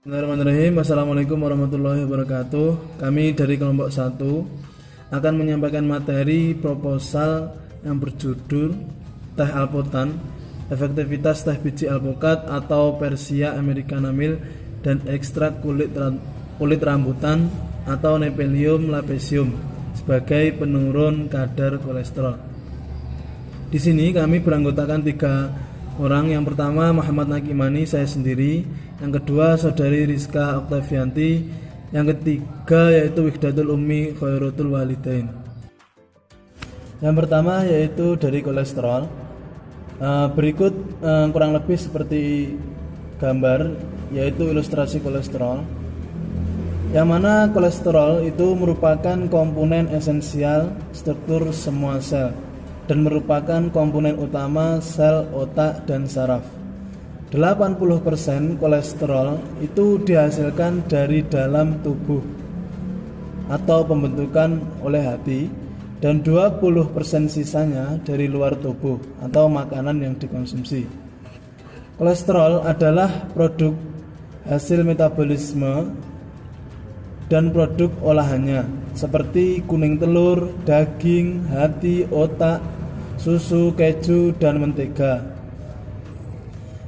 Bismillahirrahmanirrahim. Assalamualaikum warahmatullahi wabarakatuh. Kami dari kelompok 1 akan menyampaikan materi proposal yang berjudul Teh Alputan, efektivitas teh biji alpukat atau Persia americana mild dan ekstrak kulit rambutan atau Nephelium lapesium sebagai penurun kadar kolesterol. Di sini kami beranggotakan 3 orang. Yang pertama Muhammad Nakimani, saya sendiri. Yang kedua saudari Rizka Oktavianti. Yang ketiga yaitu Wihdatul Ummi Khairatul Walidain. Yang pertama yaitu dari kolesterol. Berikut kurang lebih seperti gambar, yaitu ilustrasi kolesterol. Yang mana kolesterol itu merupakan komponen esensial struktur semua sel dan merupakan komponen utama sel otak dan saraf. 80% kolesterol itu dihasilkan dari dalam tubuh atau pembentukan oleh hati, dan 20% sisanya dari luar tubuh atau makanan yang dikonsumsi. Kolesterol adalah produk hasil metabolisme dan produk olahannya seperti kuning telur, daging, hati, otak, susu, keju, dan mentega.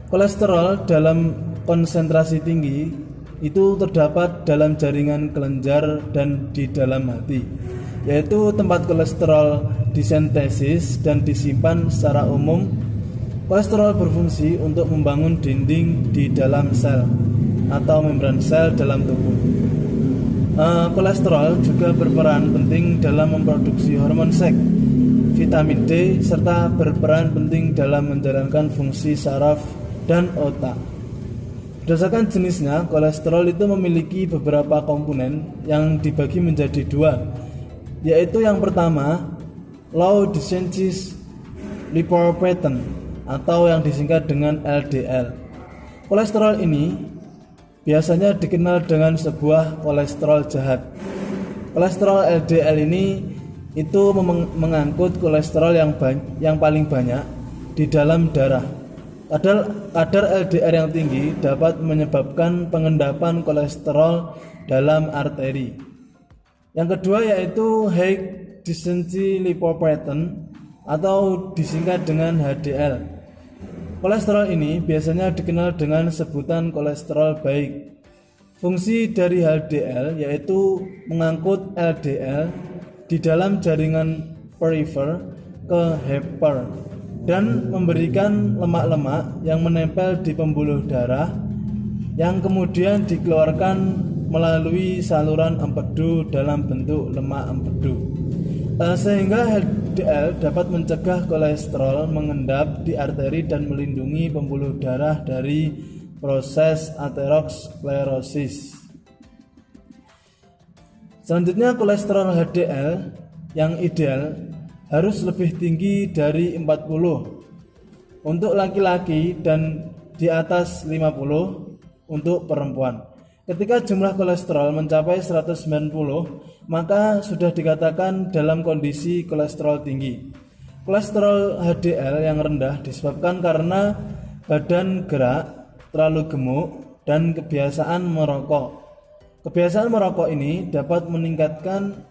Kolesterol dalam konsentrasi tinggi itu terdapat dalam jaringan kelenjar dan di dalam hati, yaitu tempat kolesterol disintesis dan disimpan. Secara umum, kolesterol berfungsi untuk membangun dinding di dalam sel atau membran sel dalam tubuh. Kolesterol juga berperan penting dalam memproduksi hormon seks, vitamin D, serta berperan penting dalam menjalankan fungsi saraf dan otak. Berdasarkan jenisnya, kolesterol itu memiliki beberapa komponen yang dibagi menjadi 2, yaitu yang pertama low density lipoprotein atau yang disingkat dengan LDL. Kolesterol ini biasanya dikenal dengan sebuah kolesterol jahat. Kolesterol LDL ini itu mengangkut kolesterol yang paling banyak di dalam darah. Kadar LDL yang tinggi dapat menyebabkan pengendapan kolesterol dalam arteri. Yang kedua yaitu high density lipoprotein atau disingkat dengan HDL. Kolesterol ini biasanya dikenal dengan sebutan kolesterol baik. Fungsi dari HDL yaitu mengangkut LDL di dalam jaringan perifer ke hepator dan memberikan lemak-lemak yang menempel di pembuluh darah yang kemudian dikeluarkan melalui saluran empedu dalam bentuk lemak empedu, sehingga HDL dapat mencegah kolesterol mengendap di arteri dan melindungi pembuluh darah dari proses aterosklerosis. Selanjutnya, kolesterol HDL yang ideal harus lebih tinggi dari 40 untuk laki-laki dan di atas 50 untuk perempuan. Ketika jumlah kolesterol mencapai 190, maka sudah dikatakan dalam kondisi kolesterol tinggi. Kolesterol HDL yang rendah disebabkan karena badan gerak, terlalu gemuk, dan kebiasaan merokok. Kebiasaan merokok ini dapat meningkatkan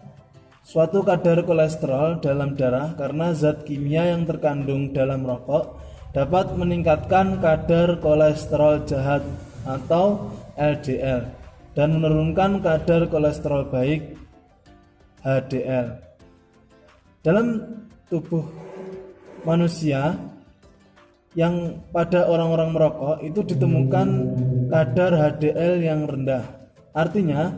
suatu kadar kolesterol dalam darah karena zat kimia yang terkandung dalam rokok dapat meningkatkan kadar kolesterol jahat atau LDL dan menurunkan kadar kolesterol baik HDL. Dalam tubuh manusia yang pada orang-orang merokok itu ditemukan kadar HDL yang rendah. Artinya,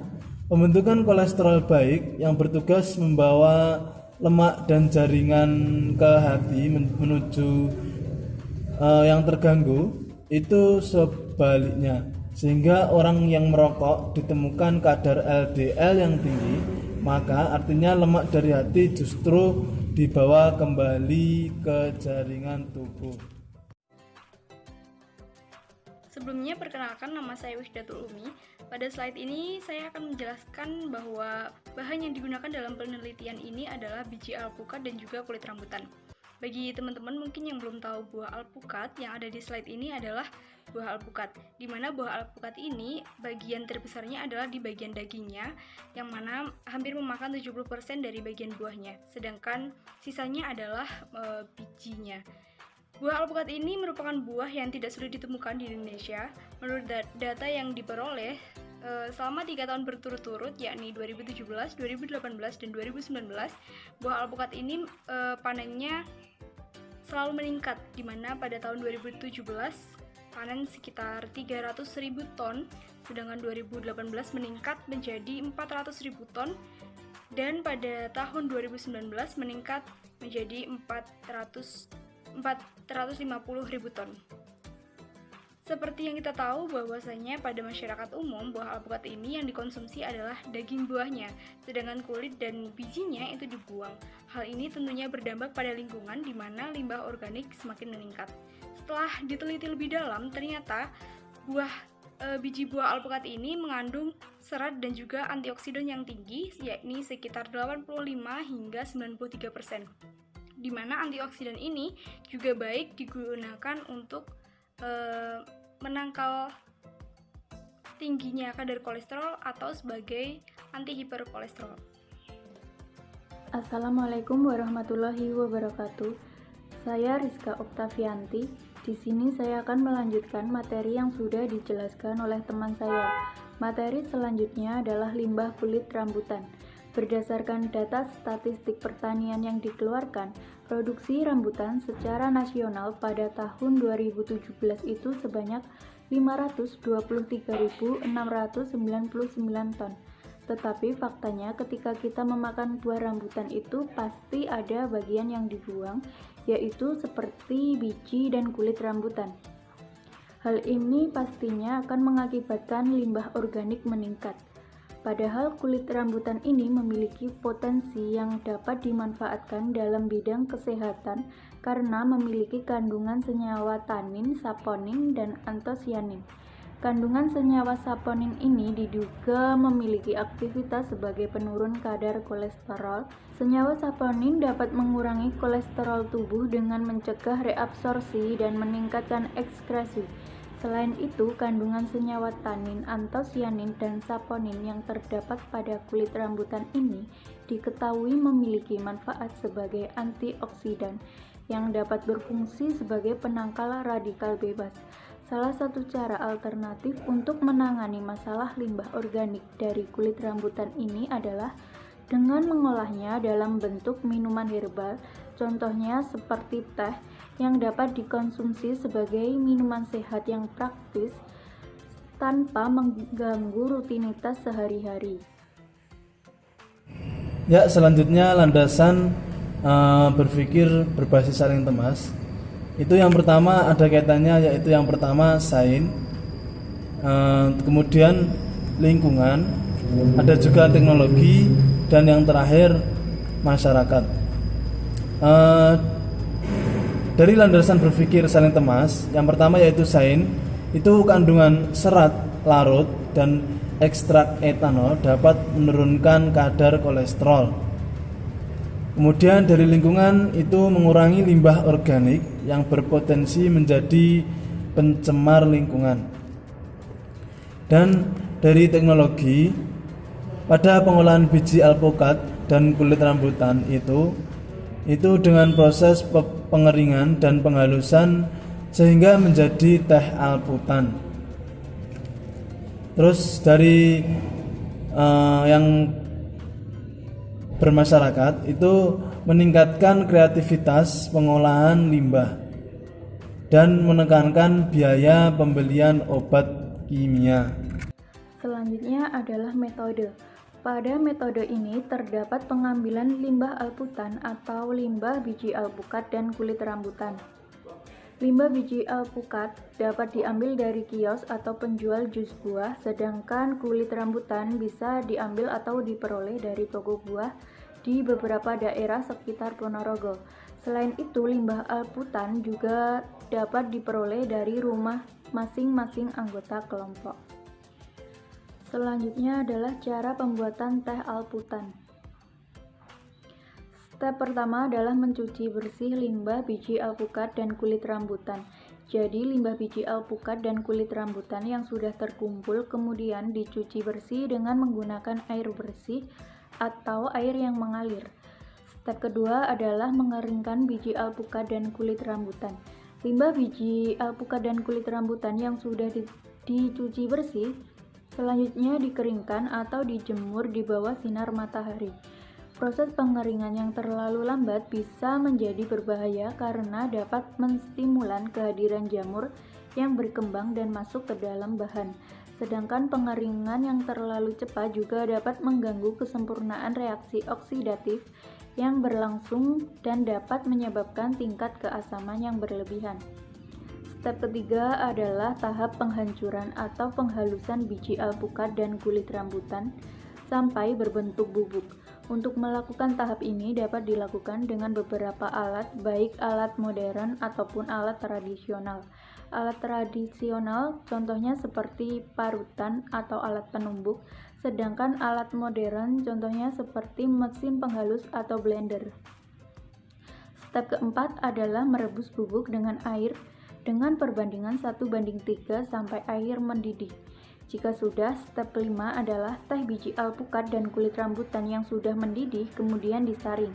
pembentukan kolesterol baik yang bertugas membawa lemak dan jaringan ke hati menuju yang terganggu itu sebaliknya, sehingga orang yang merokok ditemukan kadar LDL yang tinggi, maka artinya lemak dari hati justru dibawa kembali ke jaringan tubuh. Sebelumnya perkenalkan, nama saya Wihdatul Ummi. Pada slide ini saya akan menjelaskan bahwa bahan yang digunakan dalam penelitian ini adalah biji alpukat dan juga kulit rambutan. Bagi teman-teman mungkin yang belum tahu, buah alpukat yang ada di slide ini adalah buah alpukat, di mana buah alpukat ini bagian terbesarnya adalah di bagian dagingnya, yang mana hampir memakan 70% dari bagian buahnya, sedangkan sisanya adalah bijinya. Buah alpukat ini merupakan buah yang tidak sulit ditemukan di Indonesia. Menurut data yang diperoleh selama 3 tahun berturut-turut, yakni 2017, 2018, dan 2019, buah alpukat ini panennya selalu meningkat, di mana pada tahun 2017 panen sekitar 300.000 ton, sedangkan 2018 meningkat menjadi 400.000 ton, dan pada tahun 2019 meningkat menjadi 450.000 ton. Seperti yang kita tahu bahwasanya pada masyarakat umum, buah alpukat ini yang dikonsumsi adalah daging buahnya, sedangkan kulit dan bijinya itu dibuang. Hal ini tentunya berdampak pada lingkungan, di mana limbah organik semakin meningkat. Setelah diteliti lebih dalam, ternyata biji buah alpukat ini mengandung serat dan juga antioksidan yang tinggi, yakni sekitar 85 hingga 93%. Di mana antioksidan ini juga baik digunakan untuk menangkal tingginya kadar kolesterol atau sebagai anti hiperkolesterol. Assalamualaikum warahmatullahi wabarakatuh. Saya Rizka Oktavianti. Di sini saya akan melanjutkan materi yang sudah dijelaskan oleh teman saya. Materi selanjutnya adalah limbah kulit rambutan. Berdasarkan data statistik pertanian yang dikeluarkan, produksi rambutan secara nasional pada tahun 2017 itu sebanyak 523.699 ton. Tetapi faktanya ketika kita memakan buah rambutan itu pasti ada bagian yang dibuang, yaitu seperti biji dan kulit rambutan. Hal ini pastinya akan mengakibatkan limbah organik meningkat. Padahal kulit rambutan ini memiliki potensi yang dapat dimanfaatkan dalam bidang kesehatan karena memiliki kandungan senyawa tanin, saponin, dan antosianin. Kandungan senyawa saponin ini diduga memiliki aktivitas sebagai penurun kadar kolesterol. Senyawa saponin dapat mengurangi kolesterol tubuh dengan mencegah reabsorpsi dan meningkatkan ekskresi. Selain itu, kandungan senyawa tanin, antosianin, dan saponin yang terdapat pada kulit rambutan ini diketahui memiliki manfaat sebagai antioksidan yang dapat berfungsi sebagai penangkal radikal bebas. Salah satu cara alternatif untuk menangani masalah limbah organik dari kulit rambutan ini adalah dengan mengolahnya dalam bentuk minuman herbal, contohnya seperti teh, yang dapat dikonsumsi sebagai minuman sehat yang praktis tanpa mengganggu rutinitas sehari-hari. Ya, selanjutnya landasan berpikir berbasis saling temas. Itu yang pertama ada kaitannya, yaitu yang pertama sains, kemudian lingkungan, ada juga teknologi, dan yang terakhir masyarakat. Dari landasan berpikir saling temas, yang pertama yaitu sains, itu kandungan serat larut dan ekstrak etanol dapat menurunkan kadar kolesterol. Kemudian dari lingkungan itu mengurangi limbah organik yang berpotensi menjadi pencemar lingkungan. Dan dari teknologi, pada pengolahan biji alpukat dan kulit rambutan itu dengan proses pengeringan dan penghalusan sehingga menjadi teh alputan. Terus dari yang bermasyarakat itu meningkatkan kreativitas pengolahan limbah dan menekankan biaya pembelian obat kimia. Selanjutnya adalah metode. Pada metode ini terdapat pengambilan limbah alputan atau limbah biji alpukat dan kulit rambutan. Limbah biji alpukat dapat diambil dari kios atau penjual jus buah, sedangkan kulit rambutan bisa diambil atau diperoleh dari toko buah di beberapa daerah sekitar Ponorogo. Selain itu, limbah alputan juga dapat diperoleh dari rumah masing-masing anggota kelompok. Selanjutnya adalah cara pembuatan teh alputan. Step pertama adalah mencuci bersih limbah biji alpukat dan kulit rambutan. Jadi limbah biji alpukat dan kulit rambutan yang sudah terkumpul kemudian dicuci bersih dengan menggunakan air bersih atau air yang mengalir. Step kedua adalah mengeringkan biji alpukat dan kulit rambutan. Limbah biji alpukat dan kulit rambutan yang sudah dicuci bersih selanjutnya dikeringkan atau dijemur di bawah sinar matahari. Proses pengeringan yang terlalu lambat bisa menjadi berbahaya karena dapat menstimulan kehadiran jamur yang berkembang dan masuk ke dalam bahan. Sedangkan pengeringan yang terlalu cepat juga dapat mengganggu kesempurnaan reaksi oksidatif yang berlangsung dan dapat menyebabkan tingkat keasaman yang berlebihan. Step ketiga adalah tahap penghancuran atau penghalusan biji alpukat dan kulit rambutan sampai berbentuk bubuk. Untuk melakukan tahap ini dapat dilakukan dengan beberapa alat, baik alat modern ataupun alat tradisional. Alat tradisional contohnya seperti parutan atau alat penumbuk, sedangkan alat modern contohnya seperti mesin penghalus atau blender. Step keempat adalah merebus bubuk dengan air dengan perbandingan 1:3 sampai air mendidih. Jika sudah, step kelima adalah teh biji alpukat dan kulit rambutan yang sudah mendidih kemudian disaring.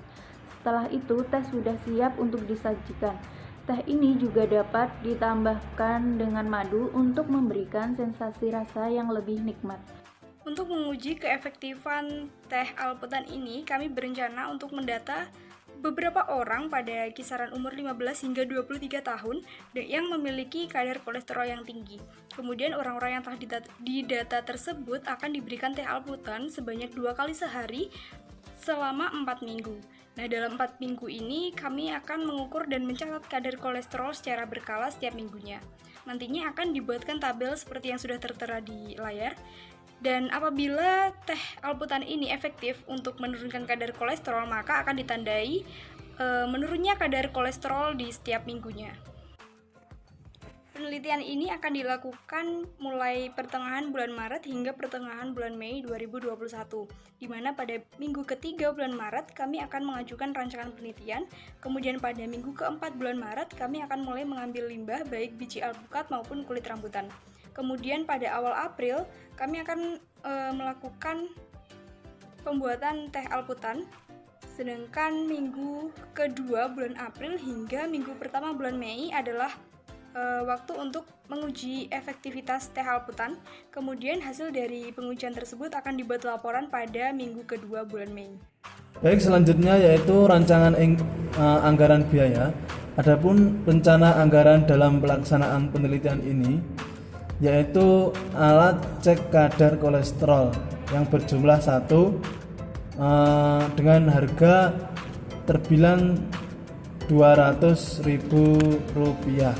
Setelah itu, teh sudah siap untuk disajikan. Teh ini juga dapat ditambahkan dengan madu untuk memberikan sensasi rasa yang lebih nikmat. Untuk menguji keefektifan teh alputan ini, kami berencana untuk mendata beberapa orang pada kisaran umur 15 hingga 23 tahun yang memiliki kadar kolesterol yang tinggi. Kemudian orang-orang yang telah didata tersebut akan diberikan teh alputan sebanyak 2 kali sehari selama 4 minggu. Nah, dalam 4 minggu ini kami akan mengukur dan mencatat kadar kolesterol secara berkala setiap minggunya. Nantinya akan dibuatkan tabel seperti yang sudah tertera di layar. Dan apabila teh alputan ini efektif untuk menurunkan kadar kolesterol, maka akan ditandai menurunnya kadar kolesterol di setiap minggunya. Penelitian ini akan dilakukan mulai pertengahan bulan Maret hingga pertengahan bulan Mei 2021, di mana pada minggu ketiga bulan Maret kami akan mengajukan rancangan penelitian, kemudian pada minggu keempat bulan Maret kami akan mulai mengambil limbah baik biji alpukat maupun kulit rambutan. Kemudian pada awal April, kami akan melakukan pembuatan teh alputan, sedangkan minggu kedua bulan April hingga minggu pertama bulan Mei adalah waktu untuk menguji efektivitas teh alputan. Kemudian hasil dari pengujian tersebut akan dibuat laporan pada minggu kedua bulan Mei. Baik, selanjutnya yaitu rancangan anggaran biaya. Adapun rencana anggaran dalam pelaksanaan penelitian ini yaitu alat cek kadar kolesterol yang berjumlah 1 dengan harga terbilang Rp200.000.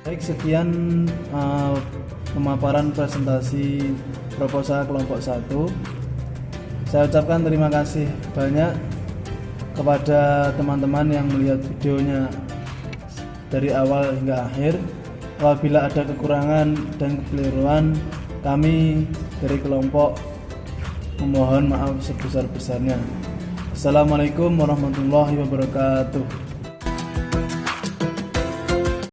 Baik, sekian pemaparan presentasi proposal kelompok 1. Saya ucapkan terima kasih banyak kepada teman-teman yang melihat videonya dari awal hingga akhir. Apabila ada kekurangan dan kekeliruan, kami dari kelompok memohon maaf sebesar-besarnya. Assalamualaikum warahmatullahi wabarakatuh.